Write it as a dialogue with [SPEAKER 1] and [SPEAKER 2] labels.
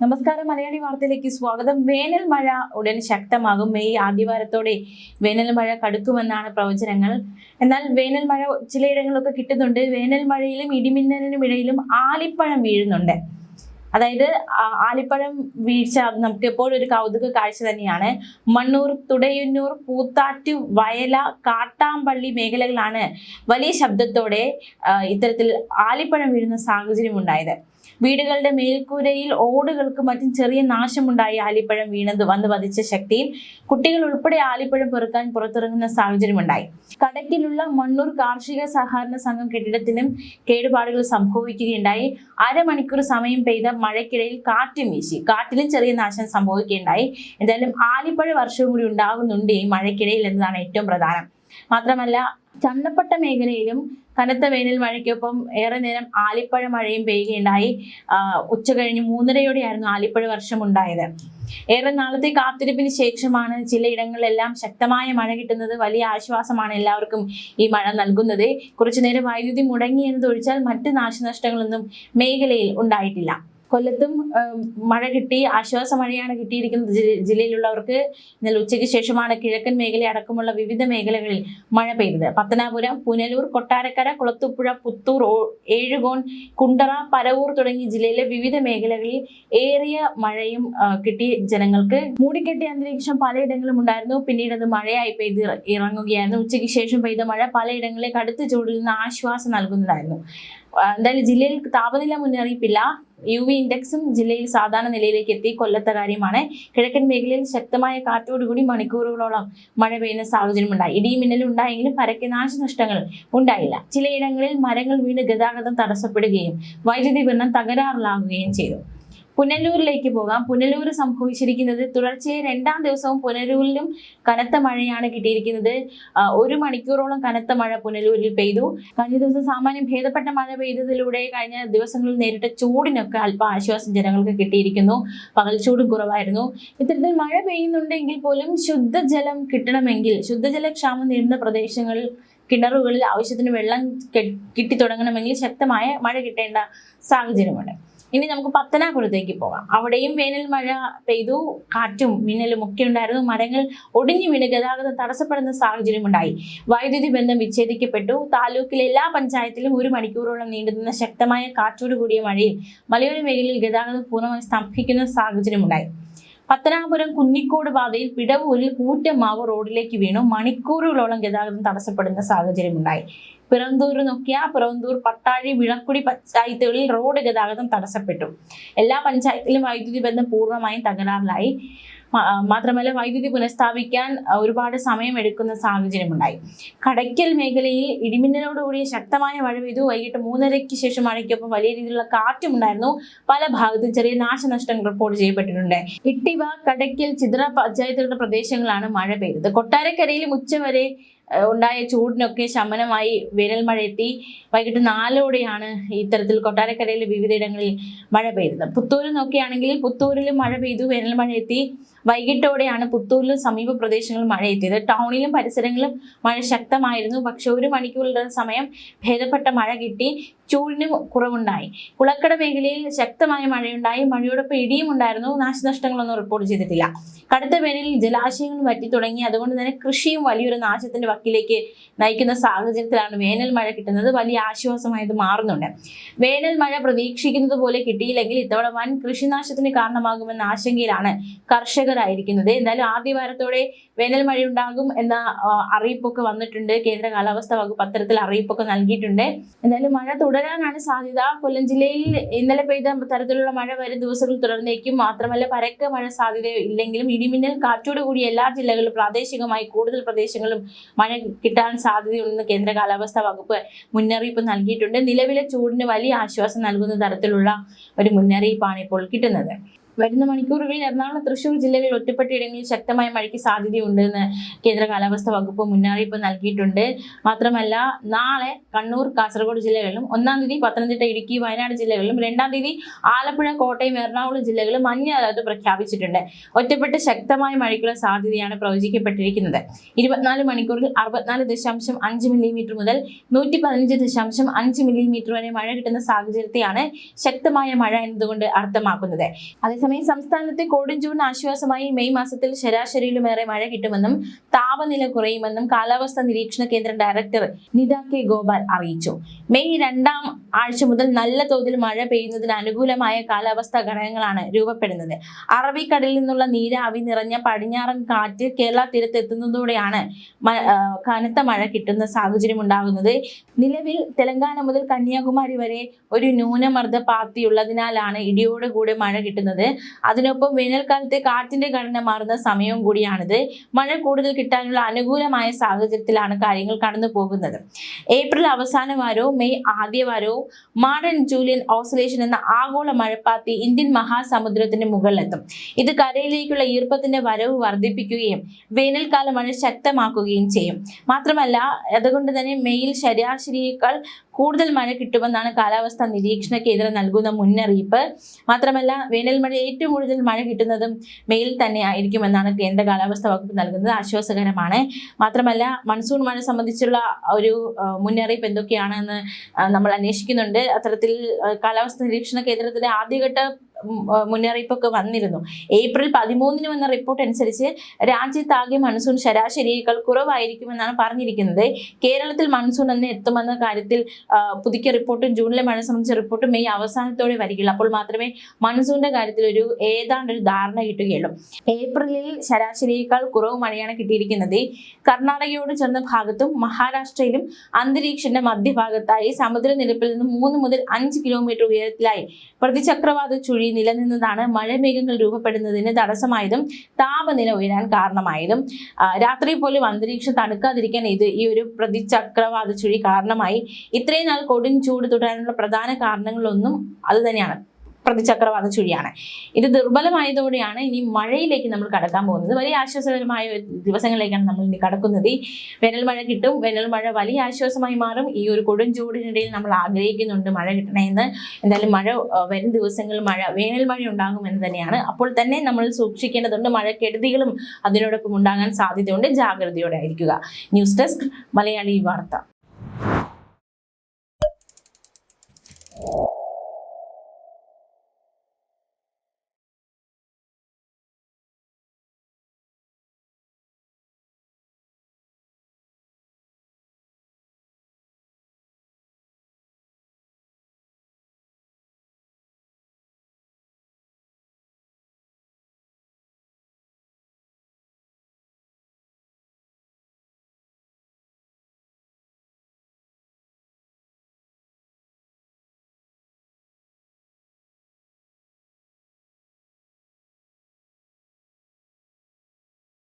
[SPEAKER 1] നമസ്കാരം, മലയാളി വാർത്തയിലേക്ക് സ്വാഗതം. വേനൽ മഴ ഉടൻ ശക്തമാകും. മെയ് ആദ്യവാരത്തോടെ വേനൽ മഴ കടുക്കുമെന്നാണ് പ്രവചനങ്ങൾ. എന്നാൽ വേനൽ മഴ ചിലയിടങ്ങളിലൊക്കെ കിട്ടുന്നുണ്ട്. വേനൽ മഴയിലും ഇടിമിന്നലിനും ഇടയിലും ആലിപ്പഴം വീഴുന്നുണ്ട്. അതായത് ആലിപ്പഴം വീഴ്ച നമുക്ക് എപ്പോഴും ഒരു കൗതുക കാഴ്ച തന്നെയാണ്. മണ്ണൂർ, തുടയന്നൂർ, പൂത്താറ്റ്, വയല, കാട്ടാമ്പള്ളി മേഖലകളാണ് വലിയ ശബ്ദത്തോടെ ഇത്തരത്തിൽ ആലിപ്പഴം വീഴുന്ന സാഹചര്യം ഉണ്ടായത്. വീടുകളുടെ മേൽക്കൂരയിൽ ഓടുകൾക്ക് മറ്റും ചെറിയ നാശമുണ്ടായി ആലിപ്പഴം വീണത് വന്ന് പതിച്ച ശക്തിയിൽ കുട്ടികൾ ഉൾപ്പെടെ ആലിപ്പഴം പെറുക്കാൻ പുറത്തിറങ്ങുന്ന സാഹചര്യമുണ്ടായി. കടക്കിലുള്ള മണ്ണൂർ കാർഷിക സഹകരണ സംഘം കെട്ടിടത്തിനും കേടുപാടുകൾ സംഭവിക്കുകയുണ്ടായി. അരമണിക്കൂർ സമയം പെയ്ത മഴയ്ക്കിടയിൽ കാറ്റും വീശി. കാറ്റിലും ചെറിയ നാശം സംഭവിക്കുകയുണ്ടായി. എന്തായാലും ആലിപ്പഴ വർഷവും കൂടി ഉണ്ടാകുന്നുണ്ട് ഈ മഴയ്ക്കിടയിൽ എന്നതാണ് ഏറ്റവും പ്രധാനം. മാത്രമല്ല, ചന്തപ്പട്ട മേഖലയിലും കനത്ത വേനൽ മഴയ്ക്കൊപ്പം ഏറെ നേരം ആലിപ്പഴ മഴയും പെയ്യുകയുണ്ടായി. ഉച്ച കഴിഞ്ഞ് 3:30യോടെയായിരുന്നു ആലിപ്പഴ വർഷം ഉണ്ടായത്. ഏറെ നാളത്തെ കാത്തിരിപ്പിന് ശേഷമാണ് ചിലയിടങ്ങളിലെല്ലാം ശക്തമായ മഴ കിട്ടുന്നത്. വലിയ ആശ്വാസമാണ് എല്ലാവർക്കും ഈ മഴ നൽകുന്നത്. കുറച്ചുനേരം വൈദ്യുതി മുടങ്ങി എന്നതൊഴിച്ചാൽ മറ്റ് നാശനഷ്ടങ്ങളൊന്നും മേഖലയിൽ ഉണ്ടായിട്ടില്ല. കൊല്ലത്തും മഴ കിട്ടി. ആശ്വാസ മഴയാണ് കിട്ടിയിരിക്കുന്നത് ജില്ലയിലുള്ളവർക്ക്. ഇന്നലെ ഉച്ചയ്ക്ക് ശേഷമാണ് കിഴക്കൻ മേഖല അടക്കമുള്ള വിവിധ മേഖലകളിൽ മഴ പെയ്തത്. പത്തനാപുരം, പുനലൂർ, കൊട്ടാരക്കര, കുളത്തൂപ്പുഴ, പുത്തൂർ, ഏഴുകോൺ, കുണ്ടറ, പരവൂർ തുടങ്ങി ജില്ലയിലെ വിവിധ മേഖലകളിൽ ഏറിയ മഴയും കിട്ടി ജനങ്ങൾക്ക്. മൂടിക്കെട്ടിയ അന്തരീക്ഷം പലയിടങ്ങളിലും ഉണ്ടായിരുന്നു. പിന്നീട് അത് മഴയായി പെയ്ത് ഇറങ്ങുകയായിരുന്നു. ഉച്ചയ്ക്ക് ശേഷം പെയ്ത മഴ പലയിടങ്ങളിലെ കടുത്ത ചൂടിൽ നിന്ന് ആശ്വാസം നൽകുന്നതായിരുന്നു. എന്തായാലും ജില്ലയിൽ താപനില മുന്നറിയിപ്പില്ല. UV ഇൻഡെക്സും ജില്ലയിൽ സാധാരണ നിലയിലേക്ക് എത്തി. കൊല്ലത്തെ കാര്യമാണ്. കിഴക്കൻ മേഖലയിൽ ശക്തമായ കാറ്റോടുകൂടി മണിക്കൂറുകളോളം മഴ പെയ്യുന്ന സാഹചര്യം ഉണ്ടായി. ഇടിമിന്നലും ഉണ്ടായെങ്കിലും പരക്കെ നാശനഷ്ടങ്ങൾ ഉണ്ടായില്ല. ചിലയിടങ്ങളിൽ മരങ്ങൾ വീണ് ഗതാഗതം തടസ്സപ്പെടുകയും വൈദ്യുതി വിതരണം തകരാറിലാകുകയും ചെയ്തു. പുനലൂരിലേക്ക് പോകാം. പുനലൂർ സംഭവിച്ചിരിക്കുന്നത് തുടർച്ചയായി 2ാം ദിവസവും പുനലൂരിലും കനത്ത മഴയാണ് കിട്ടിയിരിക്കുന്നത്. 1 മണിക്കൂറോളം കനത്ത മഴ പുനലൂരിൽ പെയ്തു. കഴിഞ്ഞ ദിവസം സാമാന്യം ഭേദപ്പെട്ട മഴ പെയ്തതിലൂടെ കഴിഞ്ഞ ദിവസങ്ങളിൽ നേരിട്ട ചൂടിനൊക്കെ അല്പം ആശ്വാസം ജനങ്ങൾക്ക് കിട്ടിയിരിക്കുന്നു. പകൽ ചൂടും കുറവായിരുന്നു. ഇത്തരത്തിൽ മഴ പെയ്യുന്നുണ്ടെങ്കിൽ പോലും ശുദ്ധജലം കിട്ടണമെങ്കിൽ, ശുദ്ധജലക്ഷാമം നേരിടുന്ന പ്രദേശങ്ങളിൽ കിണറുകളിൽ ആവശ്യത്തിന് വെള്ളം കിട്ടി തുടങ്ങണമെങ്കിൽ ശക്തമായ മഴ കിട്ടേണ്ട സാഹചര്യമുണ്ട്. ഇനി നമുക്ക് പത്തനാപുരത്തേക്ക് പോകാം. അവിടെയും വേനൽ മഴ പെയ്തു. കാറ്റും മിന്നലും ഒക്കെ ഉണ്ടായിരുന്നു. മരങ്ങൾ ഒടിഞ്ഞു വീണ് ഗതാഗതം തടസ്സപ്പെടുന്ന സാഹചര്യം ഉണ്ടായി. വൈദ്യുതി ബന്ധം വിച്ഛേദിക്കപ്പെട്ടു. താലൂക്കിലെ എല്ലാ പഞ്ചായത്തിലും 1 മണിക്കൂറോളം നീണ്ടുനിന്ന ശക്തമായ കാറ്റോട് കൂടിയ മഴയിൽ മലയോര മേഖലയിൽ ഗതാഗതം പൂർണ്ണമായി സ്തംഭിക്കുന്ന സാഹചര്യമുണ്ടായി. പത്തനാപുരം കുന്നിക്കോട് പാതയിൽ പിടവൂരിൽ കൂറ്റമാവ് റോഡിലേക്ക് വീണു. മണിക്കൂറുകളോളം ഗതാഗതം തടസ്സപ്പെടുന്ന സാഹചര്യമുണ്ടായി. പിറന്തൂർ നോക്കിയ പിറന്തൂർ, പട്ടാഴി, വിളക്കുടി പഞ്ചായത്തുകളിൽ റോഡ് ഗതാഗതം തടസ്സപ്പെട്ടു. എല്ലാ പഞ്ചായത്തിലും വൈദ്യുതി ബന്ധം പൂർണ്ണമായും തകരാറിലായി. മാത്രമല്ല, വൈദ്യുതി പുനഃസ്ഥാപിക്കാൻ ഒരുപാട് സമയം എടുക്കുന്ന സാഹചര്യമുണ്ടായി. കടയ്ക്കൽ മേഖലയിൽ ഇടിമിന്നലോടുകൂടിയ ശക്തമായ മഴ പെയ്തു. വൈകിട്ട് 3:30-ക്ക് ശേഷം മഴയ്ക്കൊപ്പം വലിയ രീതിയിലുള്ള കാറ്റും ഉണ്ടായിരുന്നു. പല ഭാഗത്തും ചെറിയ നാശനഷ്ടങ്ങൾ റിപ്പോർട്ട് ചെയ്യപ്പെട്ടിട്ടുണ്ട്. ഇട്ടിവ, കടയ്ക്കൽ, ചിത്ര പഞ്ചായത്തുകളുടെ പ്രദേശങ്ങളാണ് മഴ പെയ്തത്. കൊട്ടാരക്കരയിലും ഉച്ചവരെ ഉണ്ടായ ചൂടിനൊക്കെ ശമനമായി വേനൽ മഴ എത്തി. വൈകിട്ട് 4:00ഓടെയാണ് ഇത്തരത്തിൽ കൊട്ടാരക്കരയിലെ വിവിധയിടങ്ങളിൽ മഴ പെയ്തത്. പുത്തൂരിൽ നോക്കുകയാണെങ്കിൽ പുത്തൂരിലും മഴ പെയ്തു. വേനൽ മഴ എത്തി. വൈകിട്ടോടെയാണ് പുത്തൂരിലും സമീപ പ്രദേശങ്ങളിൽ മഴ എത്തിയത്. ടൗണിലും പരിസരങ്ങളിലും മഴ ശക്തമായിരുന്നു. പക്ഷെ 1 മണിക്കൂറിന്റെ സമയം ഭേദപ്പെട്ട മഴ കിട്ടി. ചൂടിന് കുറവുണ്ടായി. കുളക്കട മേഖലയിൽ ശക്തമായ മഴയുണ്ടായി. മഴയോടൊപ്പം ഇടിയും ഉണ്ടായിരുന്നു. നാശനഷ്ടങ്ങളൊന്നും റിപ്പോർട്ട് ചെയ്തിട്ടില്ല. കടുത്ത വേനലിൽ ജലാശയങ്ങൾ വറ്റി തുടങ്ങി. അതുകൊണ്ട് തന്നെ കൃഷിയും വലിയൊരു നാശത്തിന്റെ വക്കിലേക്ക് നയിക്കുന്ന സാഹചര്യത്തിലാണ് വേനൽ മഴ കിട്ടുന്നത്. വലിയ ആശ്വാസമായത് മാറുന്നുണ്ട്. വേനൽ മഴ പ്രതീക്ഷിക്കുന്നത് പോലെ കിട്ടിയില്ലെങ്കിൽ ഇത്തവണ വൻ കൃഷിനാശത്തിന് കാരണമാകുമെന്ന ആശങ്കയിലാണ് കർഷകരായിരിക്കുന്നത്. എന്തായാലും ആദ്യവാരത്തോടെ വേനൽ മഴ ഉണ്ടാകും എന്ന അറിയിപ്പൊക്കെ വന്നിട്ടുണ്ട്. കേന്ദ്ര കാലാവസ്ഥാ വകുപ്പ് അത്തരത്തിൽ അറിയിപ്പൊക്കെ നൽകിയിട്ടുണ്ട്. എന്തായാലും മഴ തുടരാനാണ് സാധ്യത. കൊല്ലം ജില്ലയിൽ ഇന്നലെ പെയ്ത തരത്തിലുള്ള മഴ വരും ദിവസങ്ങൾ തുടർന്നേക്കും. മാത്രമല്ല, പരക്കെ മഴ സാധ്യത ഇല്ലെങ്കിലും ഇടിമിന്നൽ കാറ്റോട് കൂടി എല്ലാ ജില്ലകളിലും പ്രാദേശികമായി കൂടുതൽ പ്രദേശങ്ങളിലും മഴ കിട്ടാൻ സാധ്യതയുണ്ടെന്ന് കേന്ദ്ര കാലാവസ്ഥാ വകുപ്പ് മുന്നറിയിപ്പ് നൽകിയിട്ടുണ്ട്. നിലവിലെ ചൂടിന് വലിയ ആശ്വാസം നൽകുന്ന തരത്തിലുള്ള ഒരു മുന്നറിയിപ്പാണ് ഇപ്പോൾ കിട്ടുന്നത്. വരുന്ന മണിക്കൂറുകളിൽ എറണാകുളം, തൃശൂർ ജില്ലകളിൽ ഒറ്റപ്പെട്ട ഇടങ്ങളിൽ ശക്തമായ മഴയ്ക്ക് സാധ്യതയുണ്ടെന്ന് കേന്ദ്ര കാലാവസ്ഥാ വകുപ്പ് മുന്നറിയിപ്പ് നൽകിയിട്ടുണ്ട്. മാത്രമല്ല, നാളെ കണ്ണൂർ, കാസർഗോഡ് ജില്ലകളിലും 1-ാം തീയതി പത്തനംതിട്ട, ഇടുക്കി, വയനാട് ജില്ലകളിലും 2-ാം തീയതി ആലപ്പുഴ, കോട്ടയം, എറണാകുളം ജില്ലകളിലും മഞ്ഞ അലർട്ട് പ്രഖ്യാപിച്ചിട്ടുണ്ട്. ഒറ്റപ്പെട്ട ശക്തമായ മഴയ്ക്കുള്ള സാധ്യതയാണ് പ്രവചിക്കപ്പെട്ടിരിക്കുന്നത്. 24 മണിക്കൂറിൽ 64.5 മില്ലിമീറ്റർ മുതൽ 115.5 മില്ലിമീറ്റർ വരെ മഴ കിട്ടുന്ന സാഹചര്യത്തെയാണ് ശക്തമായ മഴ എന്നതുകൊണ്ട് അർത്ഥമാക്കുന്നത്. അതേസമയം സംസ്ഥാനത്തെ കൊടുംചൂടിന് ആശ്വാസമായി മെയ് മാസത്തിൽ ശരാശരിയിലുമേറെ മഴ കിട്ടുമെന്നും താപനില കുറയുമെന്നും കാലാവസ്ഥാ നിരീക്ഷണ കേന്ദ്രം ഡയറക്ടർ നിത കെ ഗോപാൽ അറിയിച്ചു. മെയ് 2ാം ആഴ്ച മുതൽ നല്ല തോതിൽ മഴ പെയ്യുന്നതിന് അനുകൂലമായ കാലാവസ്ഥാ ഘടകങ്ങളാണ് രൂപപ്പെടുന്നത്. അറബിക്കടലിൽ നിന്നുള്ള നീരാവി നിറഞ്ഞ പടിഞ്ഞാറൻ കാറ്റ് കേരള തീരത്തെത്തുന്നതോടെയാണ് കനത്ത മഴ കിട്ടുന്ന സാഹചര്യം ഉണ്ടാകുന്നത്. നിലവിൽ തെലങ്കാന മുതൽ കന്യാകുമാരി വരെ ഒരു ന്യൂനമർദ്ദ പാത്തിയുള്ളതിനാലാണ് ഇടിയോടുകൂടി മഴ കിട്ടുന്നത്. അതിനൊപ്പം വേനൽക്കാലത്തെ കാറ്റിന്റെ ഘടന മാറുന്ന സമയവും കൂടിയാണിത്. മഴ കൂടുതൽ കിട്ടാനുള്ള അനുകൂലമായ സാഹചര്യത്തിലാണ് കാര്യങ്ങൾ കടന്നു പോകുന്നത്. ഏപ്രിൽ അവസാന വാരവും മെയ് ആദ്യ വാരവും മാഡേൺ ജൂലിയൻ ഓസിലേഷൻ എന്ന ആഗോള മഴപ്പാത്തി ഇന്ത്യൻ മഹാസമുദ്രത്തിന് മുകളിലെത്തും. ഇത് കരയിലേക്കുള്ള ഈർപ്പത്തിന്റെ വരവ് വർദ്ധിപ്പിക്കുകയും വേനൽക്കാല മഴ ശക്തമാക്കുകയും ചെയ്യും. മാത്രമല്ല, അതുകൊണ്ട് തന്നെ മെയ്യിൽ ശരാശരിയേക്കാൾ കൂടുതൽ മഴ കിട്ടുമെന്നാണ് കാലാവസ്ഥാ നിരീക്ഷണ കേന്ദ്രം നൽകുന്ന മുന്നറിയിപ്പ്. മാത്രമല്ല, വേനൽ മഴ ഏറ്റവും കൂടുതൽ മഴ കിട്ടുന്നതും മെയ്യിൽ തന്നെ ആയിരിക്കുമെന്നാണ് കേന്ദ്ര കാലാവസ്ഥാ വകുപ്പ് നൽകുന്നത്. ആശ്വാസകരമാണ്. മാത്രമല്ല, മൺസൂൺ മഴ സംബന്ധിച്ചുള്ള ഒരു മുന്നറിയിപ്പ് എന്തൊക്കെയാണെന്ന് നമ്മൾ അന്വേഷിക്കുന്നുണ്ട്. അത്തരത്തിൽ കാലാവസ്ഥാ നിരീക്ഷണ കേന്ദ്രത്തിന്റെ ആദ്യഘട്ട മുന്നറിയിപ്പൊക്കെ വന്നിരുന്നു. ഏപ്രിൽ 13 വന്ന റിപ്പോർട്ട് അനുസരിച്ച് രാജ്യത്താകെ മൺസൂൺ ശരാശരിയേക്കാൾ കുറവായിരിക്കുമെന്നാണ് പറഞ്ഞിരിക്കുന്നത്. കേരളത്തിൽ മൺസൂൺ എന്ന് എത്തുമെന്ന കാര്യത്തിൽ പുതുക്കിയ റിപ്പോർട്ടും ജൂണിലെ മഴ സംബന്ധിച്ച റിപ്പോർട്ടും മെയ് അവസാനത്തോടെ വരികയുള്ളൂ. അപ്പോൾ മാത്രമേ മൺസൂണിന്റെ കാര്യത്തിൽ ഏതാണ്ട് ഒരു ധാരണ കിട്ടുകയുള്ളൂ. ഏപ്രിലിൽ ശരാശരിയേക്കാൾ കുറവ് മഴയാണ് കിട്ടിയിരിക്കുന്നത്. കർണാടകയോട് ചേർന്ന ഭാഗത്തും മഹാരാഷ്ട്രയിലും അന്തരീക്ഷത്തിന്റെ മധ്യഭാഗത്തായി സമുദ്രനിരപ്പിൽ നിന്ന് 3 മുതൽ 5 കിലോമീറ്റർ ഉയരത്തിലായി പ്രതിചക്രവാത ചുഴി നിലനിന്നതാണ് മഴമേഘങ്ങൾ രൂപപ്പെടുന്നതിന് തടസ്സമായതും താപനില ഉയരാൻ കാരണമായതും. രാത്രി പോലും അന്തരീക്ഷം തണുക്കാതിരിക്കാൻ ഈ ഒരു പ്രതിചക്രവാത ചുഴി കാരണമായി. ഇത്രയും നാൾ കൊടും ചൂട് തുടരാനുള്ള പ്രധാന കാരണങ്ങളൊന്നും അത് തന്നെയാണ്, പ്രതിചക്രവാത ചുഴിയാണ്. ഇത് ദുർബലമായതോടെയാണ് ഇനി മഴയിലേക്ക് നമ്മൾ കടക്കാൻ പോകുന്നത്. വലിയ ആശ്വാസകരമായ ദിവസങ്ങളിലേക്കാണ് നമ്മൾ ഇനി കടക്കുന്നത്. വേനൽ മഴ കിട്ടും. വേനൽ മഴ വലിയ ആശ്വാസമായി മാറും. ഈ ഒരു കൊടും ചൂടിനിടയിൽ നമ്മൾ ആഗ്രഹിക്കുന്നുണ്ട് മഴ കിട്ടണമെന്ന്. എന്തായാലും വരും ദിവസങ്ങളിൽ വേനൽ മഴ ഉണ്ടാകുമെന്ന് തന്നെയാണ്. അപ്പോൾ തന്നെ നമ്മൾ സൂക്ഷിക്കേണ്ടതുണ്ട്. മഴക്കെടുതികളും അതിനോടൊപ്പം ഉണ്ടാകാൻ സാധ്യതയുണ്ട്. ജാഗ്രതയോടെ ആയിരിക്കുക. ന്യൂസ് ഡെസ്ക് മലയാളി വാർത്ത.